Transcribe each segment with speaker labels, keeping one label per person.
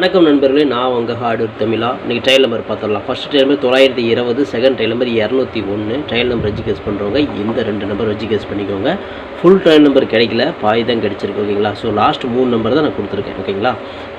Speaker 1: வணக்கம் நண்பர்களே, நான் உங்கள் ஹார்ட்வேர் தமிழா. இன்றைக்கி ட்ரையல் நம்பர் பார்த்துடலாம். First trial number 920, second trial number 201. Trial number வச்சு கெஸ் பண்ணுறவங்க இந்த 2 நம்பர் வச்சு கெஸ் பண்ணிக்கோங்க. ஃபுல் ட்ரையல் நம்பர் கிடைக்கல, பாய் தான் கிடச்சிருக்கு. ஓகேங்களா? ஸோ லாஸ்ட் 3 நம்பர் தான் நான் கொடுத்துருக்கேன். ஓகேங்களா?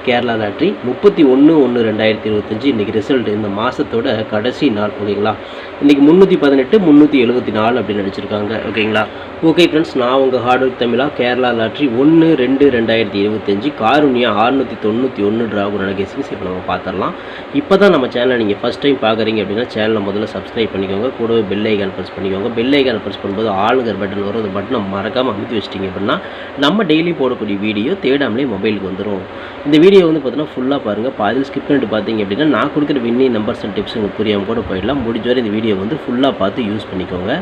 Speaker 1: கேரளா லாட்ரி 31/1/2025 இன்றைக்கி ரிசல்ட். இந்த மாதத்தோட கடைசி நாள். ஓகேங்களா? இன்றைக்கி 318, 374 அப்படின்னு நடிச்சிருக்காங்க. ஓகேங்களா? ஓகே ஃப்ரெண்ட்ஸ், நான் உங்கள் ஹார்ட்வேர் தமிழா. கேரளா லாட்ரி 1/2/2025 காருண்யா 691 டிராகுனோட கெஸிங்ஸ் இப்போ நம்ம பார்த்துடலாம். இப்போ தான் நம்ம சேனலை நீங்கள் ஃபஸ்ட் டைம் பார்க்குறீங்க அப்படின்னா சேனலை முதல்ல சப்ஸ்கிரைப் பண்ணிக்கோங்க. கூடவே பெல் ஐக்கான் ப்ரெஸ் பண்ணிக்கோங்க. பெல் ஐக்கான் ப்ரெஸ் பண்ணும்போது ஆளுங்கிற பட்டன் வரும். அந்த பட்டனை மறக்காமல் அமுத்தி வச்சிட்டிங்க அப்படின்னா நம்ம டெய்லி போடக்கூடிய வீடியோ தேடாமலே மொபைலுக்கு வந்துடும். இந்த வீடியோ வந்து பார்த்தீங்கன்னா ஃபுல்லாக பாருங்கள். பாதியில் ஸ்கிப் பண்ணிட்டு பார்த்தீங்க அப்படின்னா நான் கொடுக்குற வின்னிங் நம்பர்ஸ் அண்ட் டிப்ஸ் உங்களுக்கு புரியாமல் கூட போயிடலாம். முடிஞ்ச வரை இந்த வீடியோ வந்து ஃபுல்லாக பார்த்து யூஸ் பண்ணிக்கோங்க.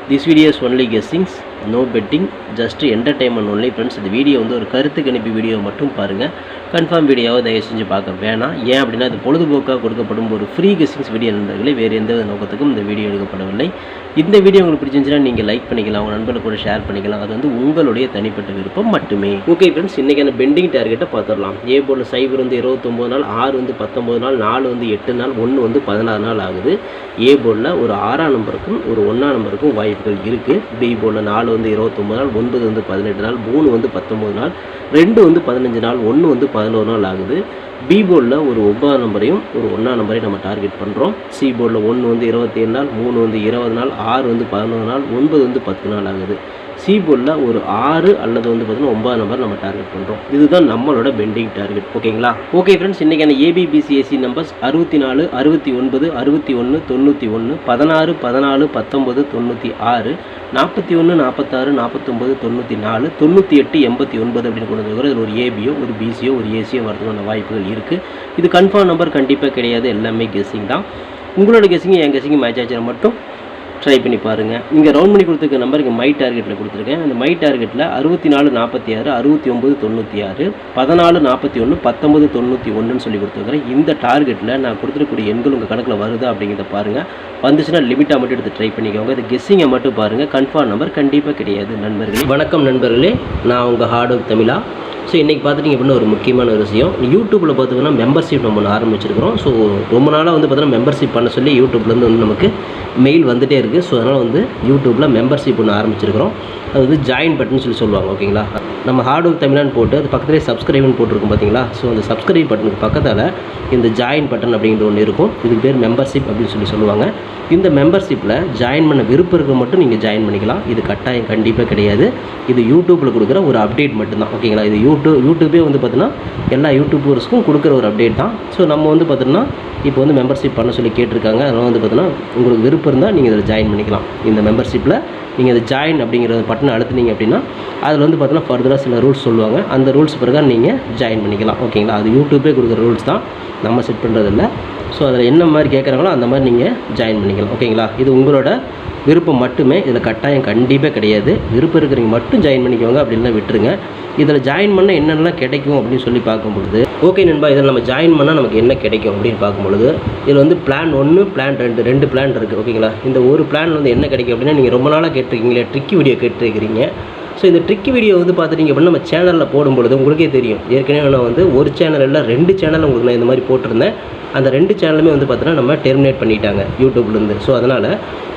Speaker 1: This video is only guessings, no betting, just entertainment only friends. இந்த வீடியோ வந்து ஒரு கருத்து கணிப்பு வீடியோ மட்டும் பாருங்கள். கன்ஃபார்ம் வீடியோவை தயவு செஞ்சு பார்க்க வேணாம். ஏன் அப்படின்னா இது பொழுதுபோக்காக கொடுக்கப்படும் ஒரு ஃப்ரீ கெஸ்ஸிங்ஸ் வீடியோ நண்பர்களே. வேறு எந்த நோக்கத்துக்கும் இந்த வீடியோ எடுக்கப்படவில்லை. இந்த வீடியோ உங்களுக்கு பிடிச்சிருந்துச்சுன்னா நீங்கள் லைக் பண்ணிக்கலாம், உங்கள் நண்பர்கள் கூட ஷேர் பண்ணிக்கலாம். அது வந்து உங்களுடைய தனிப்பட்ட விருப்பம் மட்டுமே. ஓகே ஃப்ரெண்ட்ஸ், இன்றைக்கான பெண்டிங் டார்கெட்டை பார்த்துடலாம். ஏ போர்டில் 0 வந்து 29 நாள், 6 வந்து 19 நாள், 4 வந்து 8 நாள், 1 வந்து 16 நாள் ஆகுது. ஏ போர்டில் ஒரு 6ஆம் நம்பருக்கும் ஒரு 1ஆம் நம்பருக்கும் வாய்ப்புகள் இருக்குது. பி போர்டில் 4 வந்து 29 நாள், 9 வந்து 18 நாள், 3 வந்து 19 நாள், 2 வந்து 15 நாள், 1 வந்து 11 நாள் ஆகுது. பி போர்டில் ஒரு 9ஆம் நம்பரையும் ஒரு 1ஆம் நம்பரையும் நம்ம டார்கெட் பண்ணுறோம். சி போர்டில் 1 வந்து 27 நாள், 3 வந்து 20 நாள், 6 வந்து 11 நாள், 9 வந்து 10 நாள் ஆகுது. சி போர்டில் ஒரு 6 அல்லது வந்து பார்த்தீங்கன்னா 9ஆம் நம்பர் நம்ம டார்கெட் பண்ணுறோம். இதுதான் நம்மளோட பெண்டிங் டார்கெட். ஓகேங்களா? ஓகே ஃப்ரெண்ட்ஸ், இன்றைக்கான ஏபிபிசிஎஸ்சி நம்பர்ஸ் 64, 69, 61, 91, 16, 14, 19, 96, 41, 46, 49, 94, 98, 89 அப்படின்னு கொண்டு வந்து இதில் ஒரு ஏபியோ ஒரு பிசியோ ஒரு ஏசியோ வரதுக்கான வாய்ப்புகள் இருக்குது. இது கன்ஃபார்ம் நம்பர் கண்டிப்பாக கிடையாது. எல்லாமே கெஸ்ஸிங் தான். உங்களோட கெஸ்ஸிங் என் கெஸ்ஸிங் மேட்ச் ஆச்சுன்னா மட்டும் ட்ரை பண்ணி பாருங்கள். இங்கே ரவுண்ட் பண்ணி கொடுத்துருக்க நம்பர் இங்கே மை டார்கெட்டில் கொடுத்துருக்கேன். அந்த மை டார்கெட்டில் 64, 46, 69, 96, 14, 41, 19, 91 சொல்லி கொடுத்துருக்குறேன். இந்த டார்கெட்டில் நான் கொடுத்துருக்கூடிய எண்கள் உங்கள் கணக்கில் வருதா அப்படிங்கிறத பாருங்கள். வந்துச்சுன்னா லிமிட்டாக மட்டும் எடுத்து ட்ரை பண்ணிக்கோங்க. இது கெஸ்ஸிங்கை மட்டும் பாருங்கள். கன்ஃபார்ம் நம்பர் கண்டிப்பாக கிடையாது நண்பர்களே. வணக்கம் நண்பர்களே, நான் உங்கள் ஹார்ட்வேர் தமிழா. ஸோ இன்றைக்கி பார்த்துட்டிங்க அப்படின்னா ஒரு முக்கியமான ஒரு விஷயம். யூடியூப்பில் பார்த்தீங்கன்னா மெம்பர்ஷிப் நம்ம ஒன்று ஆரம்பிச்சிருக்கிறோம். ஸோ ரொம்ப நாளாக வந்து பார்த்தீங்கன்னா மெம்பர்ஷிப் பண்ண சொல்லி யூடியூப்லேருந்து வந்து நமக்கு மெயில் வந்துகிட்டே இருக்குது. ஸோ அதனால் வந்து யூடியூப்பில் மெம்பர்ஷிப் ஒன்று ஆரம்பிச்சிருக்கிறோம். அது வந்து ஜாயின் பட்டன் சொல்லி சொல்லுவாங்க. ஓகேங்களா? நம்ம ஹார்ட்வேர் தமிழான்னு போட்டு அது பக்கத்துலேயே சப்ஸ்கிரைப்னு போட்டிருக்கும் பார்த்தீங்களா? ஸோ அந்த சப்ஸ்கிரைப் பட்டனுக்கு பக்கத்தில் இந்த ஜாயின் பட்டன் அப்படிங்கிற ஒன்று இருக்கும். இதுக்கு பேர் மெம்பர்ஷிப் அப்படின்னு சொல்லி சொல்லுவாங்க. இந்த மெம்பர்ஷிப்பில் ஜாயின் பண்ண விருப்பம் இருக்க மட்டும் நீங்கள் ஜாயின் பண்ணிக்கலாம். இது கட்டாயம் கண்டிப்பாக கிடையாது. இது யூடியூப்பில் கொடுக்குற ஒரு அப்டேட் மட்டும்தான். ஓகேங்களா? இது யூடியூபே வந்து பார்த்தீங்கன்னா எல்லா யூடியூபர்ஸ்க்கும் கொடுக்குற ஒரு அப்டேட் தான். ஸோ நம்ம வந்து பார்த்தீங்கன்னா இப்போ வந்து மெம்பர்ஷிப் பண்ண சொல்லி கேட்டிருக்காங்க. அதனால் வந்து பார்த்தீங்கன்னா உங்களுக்கு விருப்பம் இருந்தால் நீங்கள் இதில் ஜாயின் பண்ணிக்கலாம். இந்த மெம்பர்ஷிப்பில் நீங்கள் இதை ஜாயின் அப்படிங்கிற பட்டனை அழுத்துனீங்க அப்படின்னா அதில் வந்து பார்த்தீங்கன்னா ஃபர்தராக சில ரூல்ஸ் சொல்லுவாங்க. அந்த ரூல்ஸ் பிரகாரம் நீங்கள் ஜாயின் பண்ணிக்கலாம். ஓகேங்களா? அது யூடியூபே கொடுக்குற ரூல்ஸ் தான், நம்ம செட் பண்ணுறதில்ல. ஸோ அதில் என்ன மாதிரி கேட்குறாங்களோ அந்த மாதிரி நீங்கள் ஜாயின் பண்ணிக்கலாம். ஓகேங்களா? இது உங்களோட விருப்பம் மட்டுமே. இதில் கட்டாயம் கண்டிப்பாக கிடையாது. விருப்பம் இருக்கிறவங்க மட்டும் ஜாயின் பண்ணிக்கோங்க, அப்படின்லாம் விட்டுருங்க. இதில் ஜாயின் பண்ணால் என்னென்னலாம் கிடைக்கும் அப்படின்னு சொல்லி பார்க்கும்பொழுது, ஓகே நண்பா, இதில் நம்ம ஜாயின் பண்ணால் நமக்கு என்ன கிடைக்கும் அப்படின்னு பார்க்கும்பொழுது இதில் வந்து பிளான் 1, பிளான் 2, 2 பிளான் இருக்குது. ஓகேங்களா? இந்த ஒரு பிளான் வந்து என்ன கிடைக்கும் அப்படின்னா, நீங்கள் ரொம்ப நாளாக கேட்டிருக்கீங்களே ட்ரிக்கி வீடியோ கேட்டிருக்கிறீங்க. ஸோ இந்த ட்ரிக்கி வீடியோ வந்து பார்த்துட்டிங்க அப்படின்னா நம்ம சேனலில் போடும்பொழுது உங்களுக்கே தெரியும். ஏற்கனவே நான் வந்து ஒரு சேனல் இல்லை 2 சேனல் உங்களுக்கு நான் இந்த மாதிரி போட்டிருந்தேன். அந்த 2 சேனலுமே வந்து பார்த்தீங்கன்னா நம்ம டெர்மினேட் பண்ணிட்டாங்க யூடியூப்லேருந்து. ஸோ அதனால்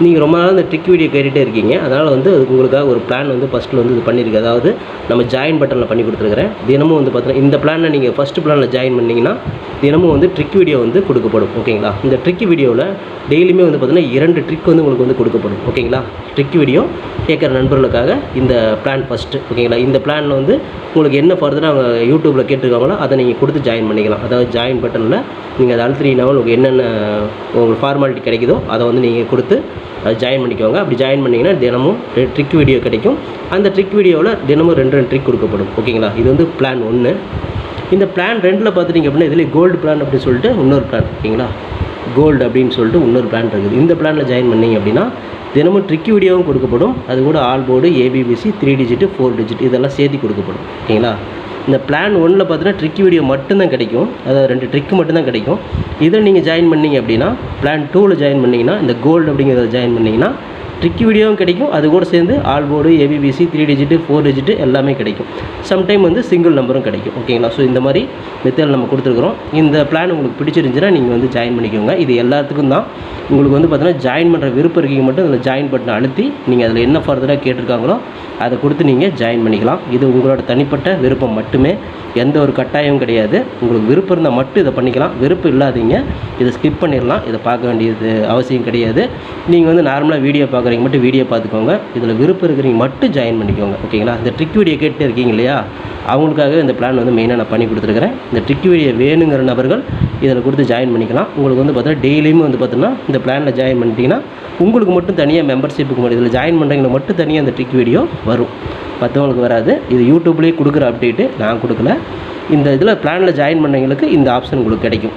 Speaker 1: நீங்கள் ரொம்ப நாள் இந்த ட்ரிக் வீடியோ கேட்டுகிட்டே இருக்கீங்க. அதனால் வந்து அதுக்கு உங்களுக்காக ஒரு பிளான் வந்து ஃபஸ்ட்டில் வந்து இது பண்ணியிருக்கு. அதாவது நம்ம ஜாயின் பட்டனில் பண்ணி கொடுத்துருக்குறேன். தினமும் வந்து பார்த்தீங்கன்னா இந்த பிளானில் நீங்கள் ஃபஸ்ட்டு பிளானில் ஜாயின் பண்ணிங்கன்னா தினமும் வந்து ட்ரிக் வீடியோ வந்து கொடுக்கப்படும். ஓகேங்களா? இந்த ட்ரிக் வீடியோவில் டெய்லியுமே வந்து பார்த்தீங்கன்னா 2 ட்ரிக் வந்து உங்களுக்கு வந்து கொடுக்கப்படும். ஓகேங்களா? ட்ரிக் வீடியோ கேட்குற நண்பர்களுக்காக இந்த பிளான் ஃபஸ்ட்டு. ஓகேங்களா? இந்த பிளானில் வந்து உங்களுக்கு என்ன ஃபர்தராக அவங்க யூடியூப்பில் கேட்டிருக்காங்களோ அதை நீங்கள் கொடுத்து ஜாயின் பண்ணிக்கலாம். அதாவது ஜாயின் பட்டனில் நீங்கள் அதை அழுத்தினீங்கன்னா உங்களுக்கு என்னென்ன உங்களுக்கு ஃபார்மாலிட்டி கிடைக்குதோ அதை வந்து நீங்கள் கொடுத்து அதை ஜாயின் பண்ணிக்கோங்க. அப்படி ஜாயின் பண்ணிங்கன்னா தினமும் ட்ரிக் வீடியோ கிடைக்கும். அந்த ட்ரிக் வீடியோவில் தினமும் 2 ட்ரிக் கொடுக்கப்படும். ஓகேங்களா? இது வந்து பிளான் 1. இந்த பிளான் 2ல் பார்த்துட்டிங்க அப்படின்னா இதில் கோல்டு பிளான் அப்படின்னு சொல்லிட்டு இன்னொரு பிளான். ஓகேங்களா? கோல்டு அப்படின்னு சொல்லிட்டு இன்னொரு பிளான் இருக்குது. இந்த பிளானில் ஜாயின் பண்ணிங்க அப்படின்னா தினமும் ட்ரிக் வீடியோவும் கொடுக்கப்படும். அது கூட all board, ABBC, 3 digit, 4 digit இதெல்லாம் சேர்த்து கொடுக்கப்படும். ஓகேங்களா? இந்த பிளான் 1ல் பார்த்தீங்கன்னா ட்ரிக் வீடியோ மட்டும்தான் கிடைக்கும். அதாவது 2 ட்ரிக் மட்டும்தான் கிடைக்கும். இதில் நீங்கள் ஜாயின் பண்ணிங்க அப்படின்னா பிளான் 2ல் ஜாயின் பண்ணிங்கன்னா இந்த கோல்டு அப்படிங்கிறத ஜாயின் பண்ணிங்கன்னா ட்ரிக் வீடியோவும் கிடைக்கும், அது கூட சேர்ந்து all board, ABBC, 3 digit, 4 digit எல்லாமே கிடைக்கும். சம்டைம் வந்து சிங்கிள் நம்பரும் கிடைக்கும். ஓகேங்களா? ஸோ இந்த மாதிரி மெத்தட் நம்ம கொடுத்துருக்குறோம். இந்த பிளான் உங்களுக்கு பிடிச்சிருந்துச்சுன்னா நீங்கள் வந்து ஜாயின் பண்ணிக்கோங்க. இது எல்லாத்துக்கும் தான். உங்களுக்கு வந்து பார்த்தீங்கன்னா ஜாயின் பண்ணுற விருப்பம் இருக்கீங்க மட்டும் அதில் ஜாயின் பட்டனை அழுத்தி நீங்கள் அதில் என்ன ஃபர்தராக கேட்டிருக்காங்களோ அதை கொடுத்து நீங்கள் ஜாயின் பண்ணிக்கலாம். இது உங்களோட தனிப்பட்ட விருப்பம் மட்டுமே, எந்த ஒரு கட்டாயமும் கிடையாது. உங்களுக்கு விருப்பம் இருந்தால் மட்டும் இதை பண்ணிக்கலாம், விருப்பம் இல்லாதீங்க இதை ஸ்கிப் பண்ணிடலாம். இதை பார்க்க வேண்டியது அவசியம் கிடையாது. நீங்கள் வந்து நார்மலாக வீடியோ பார்க்குறீங்க மட்டும் வீடியோ பார்த்துக்கோங்க. இதில் விருப்பம் இருக்கிறீங்க மட்டும் ஜாயின் பண்ணிக்கோங்க. ஓகேங்களா? இந்த ட்ரிக் வீடியோ கேட்டு இருக்கீங்க இல்லையா, அவங்களுக்காக இந்த பிளான் வந்து மெயினாக நான் பண்ணி கொடுத்துருக்குறேன். இந்த ட்ரிக் வீடியோ வேணுங்கிற நபர்கள் இதில் கொடுத்து ஜாயின் பண்ணிக்கலாம். உங்களுக்கு வந்து பார்த்தீங்கன்னா டெய்லியும் வந்து பார்த்தீங்கன்னா இந்த பிளானில் ஜாயின் பண்ணிட்டீங்கன்னா உங்களுக்கு மட்டும் தனியாக மெம்பர்ஷிப்புக்கு மட்டும் இதில் ஜாயின் பண்ணுறவங்களுக்கு மட்டும் தனியாக அந்த ட்ரிக் வீடியோ வரும், மற்றவங்களுக்கு வராது. இது யூடியூப்லேயே கொடுக்குற அப்டேட்டு, நான் கொடுக்கல. இந்த இதில் பிளானில் ஜாயின் பண்ணவங்களுக்கு இந்த ஆப்ஷன் உங்களுக்கு கிடைக்கும்.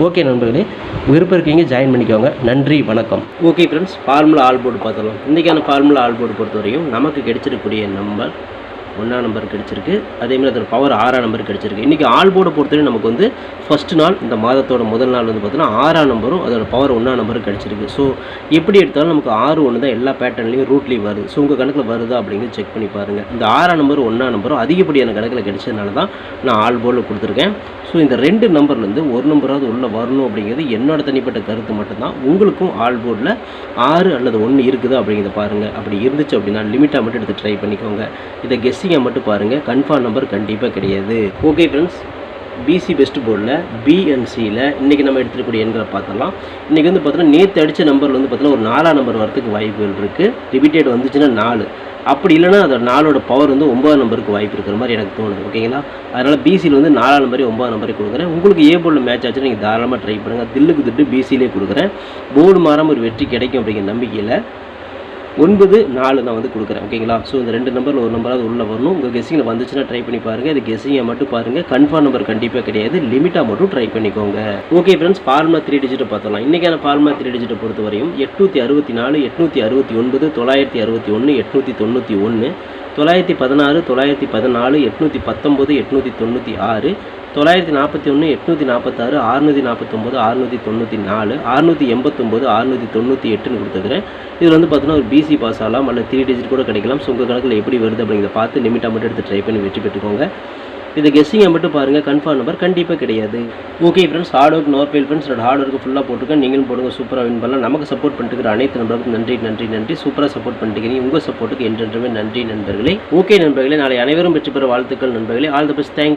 Speaker 1: ஓகே நண்பர்களே, விருப்பம் இருக்கீங்க ஜாயின் பண்ணிக்கோங்க. நன்றி, வணக்கம். Okay friends, formula all board பார்த்துடலாம். இன்றைக்கான ஃபார்முலா ஆல் போர்டு பொறுத்த வரையும் நமக்கு கிடைச்சிருக்கக்கூடிய நம்பர் 1ஆம் நம்பர் கிடச்சிருக்கு, அதேமாதிரி அதோட பவர் 6ஆம் நம்பர் கிடச்சிருக்கு. இன்றைக்கி ஆல் போர்டை பொறுத்தவரையும் நமக்கு வந்து ஃபஸ்ட்டு நாள், இந்த மாதத்தோட முதல் நாள் வந்து பார்த்தீங்கன்னா 6ஆம் நம்பரும் அதோட பவர் 1ஆம் நம்பரும் கிடச்சிருக்கு. ஸோ எப்படி எடுத்தாலும் நமக்கு 6 1 தான் எல்லா பேட்டர்ன்லேயும் ரூட்லேயும் வருது. ஸோ உங்கள் கணக்கில் வருதா அப்படிங்கிறது செக் பண்ணி பாருங்கள். இந்த 6ஆம் நம்பர் 1ஆம் நம்பரும் அதிகப்படியான கணக்கில் கிடைச்சதுனால தான் நான் ஆல் போர்டில் கொடுத்துருக்கேன். ஸோ இந்த 2 நம்பர்லேருந்து ஒரு நம்பராவது உள்ளே வரணும் அப்படிங்கிறது என்னோட தனிப்பட்ட கருத்து மட்டும்தான். உங்களுக்கும் ஆல் போர்டில் 6 அல்லது 1 இருக்குது அப்படிங்கிறத பாருங்கள். அப்படி இருந்துச்சு அப்படின்னா லிமிட்டாக மட்டும் எடுத்து ட்ரை பண்ணிக்கோங்க. இதை கெஸ்ஸிங்காக மட்டும் பாருங்கள், கன்ஃபார்ம் நம்பர் கண்டிப்பாக கிடையாது. ஓகே ஃப்ரெண்ட்ஸ், பிசி பெஸ்ட் போர்டில் பிஎன்சியில் இன்றைக்கி நம்ம எடுத்துக்கூடிய எண்களை பார்த்துடலாம். இன்றைக்கி வந்து பார்த்தீங்கன்னா நேற்று அடித்த நம்பரில் வந்து பார்த்தீங்கன்னா ஒரு 4ஆம் நம்பர் வரத்துக்கு வாய்ப்புகள் இருக்குது. ரிப்பீட்டட் வந்துச்சுன்னா 4, அப்படி இல்லைனா அதோட 4ஓட பவர் வந்து 9ஆம் நம்பருக்கு வாய்ப்பு இருக்கிற மாதிரி எனக்கு தோணுது. ஓகேங்களா? அதனால் பிசியில் வந்து 4ஆம் நம்பரே 9ஆம் நம்பரே கொடுக்குறேன். உங்களுக்கு ஏ போர்டில் மேட்ச் ஆச்சுன்னா நீங்கள் தாராளமாக ட்ரை பண்ணுங்கள். தில்லுக்கு திட்டு பிசியிலே கொடுக்குறேன். போர்டு மாறாமல் ஒரு வெற்றி கிடைக்கும் அப்படிங்கிற நம்பிக்கையில் 9 4 நான் வந்து கொடுக்குறேன். ஓகேங்களா? ஸோ இந்த 2 நம்பரில் ஒரு நம்பராவது உள்ளே வரணும். உங்கள் கெஸ்ஸிங்கில் வந்துச்சுன்னா ட்ரை பண்ணி பாருங்கள். இது கெஸ்ஸிங்கை மட்டும் பாருங்கள், கன்ஃபார்ம் நம்பர் கண்டிப்பாக கிடையாது, லிமிட்டாக மட்டும் ட்ரை பண்ணிக்கோங்க. ஓகே ஃப்ரெண்ட்ஸ், ஃபார்முலா 3 டிஜிட்டை பார்த்தலாம். இன்றைக்கான ஃபார்முலா 3 டிஜிட்டை பொறுத்த வரையும் 864 869 961 891 916 914 819 896 941 846 649 694 689 698 கொடுத்துக்கிறேன். இதில் வந்து பார்த்தீங்கன்னா ஒரு பிசி பாஸ் ஆகலாம், அல்ல 3 டிஜிட் கூட கிடைக்கலாம். ஸோ உங்கள் கணக்கில் எப்படி வருது அப்படிங்கிறத பார்த்து லிமிட்டாக மட்டும் எடுத்து ட்ரை பண்ணி வெற்றி பெற்றுக்கோங்க. இதை கெஸ்ஸிங்கை மட்டும் பாருங்கள், கன்ஃபார்ம் நம்பர் கண்டிப்பாக கிடையாது. Okay friends, hard work no fail friends. Hard work ஃபுல்லாக போட்டுருக்கேன், நீங்களும் போடுங்க, சூப்பராக வின் பண்ணலாம். நமக்கு சப்போர்ட் பண்ணிட்டு அனைத்து நண்பர்களுக்கும் நன்றி நன்றி நன்றி. சூப்பராக சப்போர்ட் பண்ணிக்கிறீங்க. உங்கள் சப்போர்ட்டுக்கு என்றென்றுமே நன்றி நண்பர்களே. ஓகே நண்பர்களே, நாளை அனைவரும் வெற்றி பெற வாழ்த்துக்கள் நண்பர்களே. All the best. தேங்க்யூ.